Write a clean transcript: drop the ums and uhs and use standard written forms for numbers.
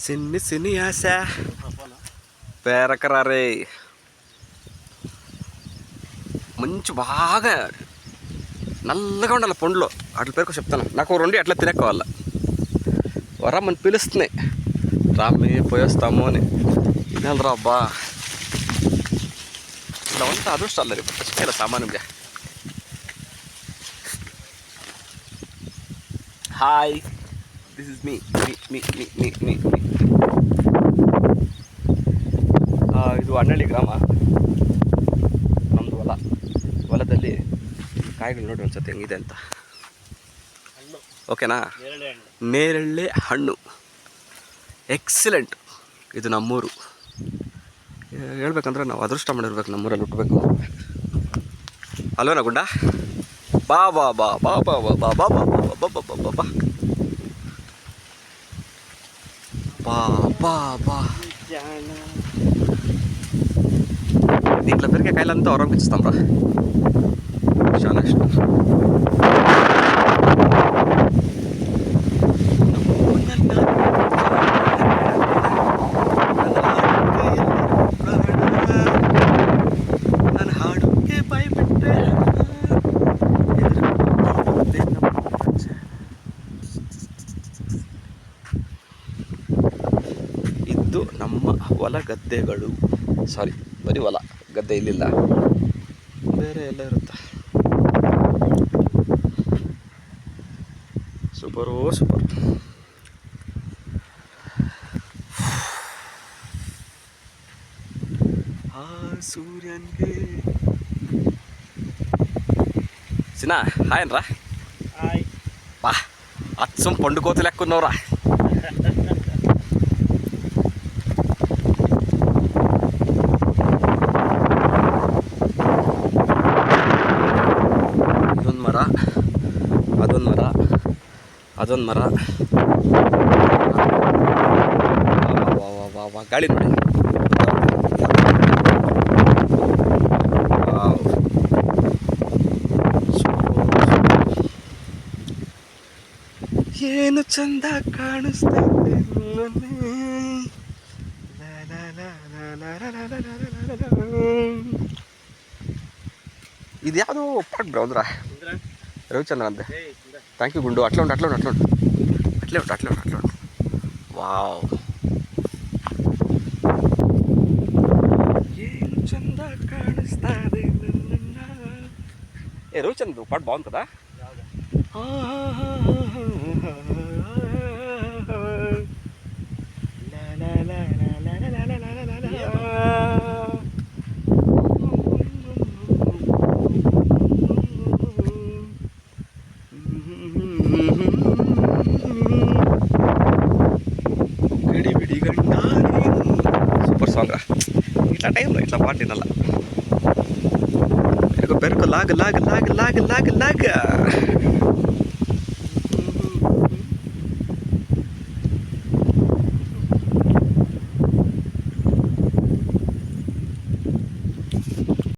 సిన్ని సిన్ని ఆశ పేరకరారే మంచి బాగా నల్లగా ఉండాలి పండ్లు అట్ల పేరుకో చెప్తాను. నాకు రెండు అట్లా తినక్కోవాలి. వరమ్మని పిలుస్తున్నాయి, రామ్మే పోయేస్తాము అని. తినాలిరా అబ్బా, ఇలా అంతా అదృష్టాలు రేపు ఇలా సామాన్యంగా. హాయ్, దిస్ ఇస్ మీ. ಇದು ಹಣ್ಣಳ್ಳಿ ಗ್ರಾಮ. ನಮ್ಮದು ಹೊಲದಲ್ಲಿ ಕಾಯಿಗಳು ನೋಡಿ ಒಂದ್ಸತಿ ಹೆಂಗಿದೆ ಅಂತ. ಓಕೆನಾ? ನೇರಳೆ ಹಣ್ಣು ಎಕ್ಸಲೆಂಟ್. ಇದು ನಮ್ಮೂರು. ಹೇಳ್ಬೇಕಂದ್ರೆ ನಾವು ಅದೃಷ್ಟ ಮಾಡಿರ್ಬೇಕು ನಮ್ಮೂರಲ್ಲಿ ಹುಟ್ಟಬೇಕು ಅಲ್ವೇನಾ ಗುಂಡ? ಬಾ ಬಾ ಬಾ ಬಾ ಬಾ ಬಾ ಬಾ ಬಾ ಬಾ ಬಾ ಬಾ ಬಾ బా బా బా దీంట్లో పెరిగే కాయలంతా ఆరంభిస్తాం రా. చాలా ఇష్టం. ಇದು ನಮ್ಮ ಹೊಲ ಗದ್ದೆಗಳು. ಸಾರಿ, ಬರೀ ಹೊಲ ಗದ್ದೆ ಇಲ್ಲಿಲ್ಲ, ಬೇರೆ ಎಲ್ಲ ಇರುತ್ತೆ. Super super. ಆ ಸೂರ್ಯನ್ಗೆ సినా హాయ్ అనరా. బా అచ్చం పండుకోత లెక్కున్నావురా. ಅದೊಂದು ಮರ ಗಾಳಿ ನೋಡಿ. ಏನು ಚಂದ ಕಾಣಿಸ್ತೈತೆ. ಇದು ಯಾವುದೋ ಪಾಟ್ ಬ್ರೋ ಅಂದ್ರ ರವಿಚಂದ್ರ ಅಂತೆ. ಥ್ಯಾಂಕ್ ಯು ಗುಂಡು. ಅಟ್ಲೇ ಉಂಟು. ವಾವ್, ಏನು ಚಂದ ಕಾಣಿಸ್ತದೆ. ఏ రవిచంద్ర పాట బాగుంది కదా. సూపర్ సాంగ్ రా. ఇట్లా టైంలో ఇట్లా పాట వినాల. పెరుకు లాగ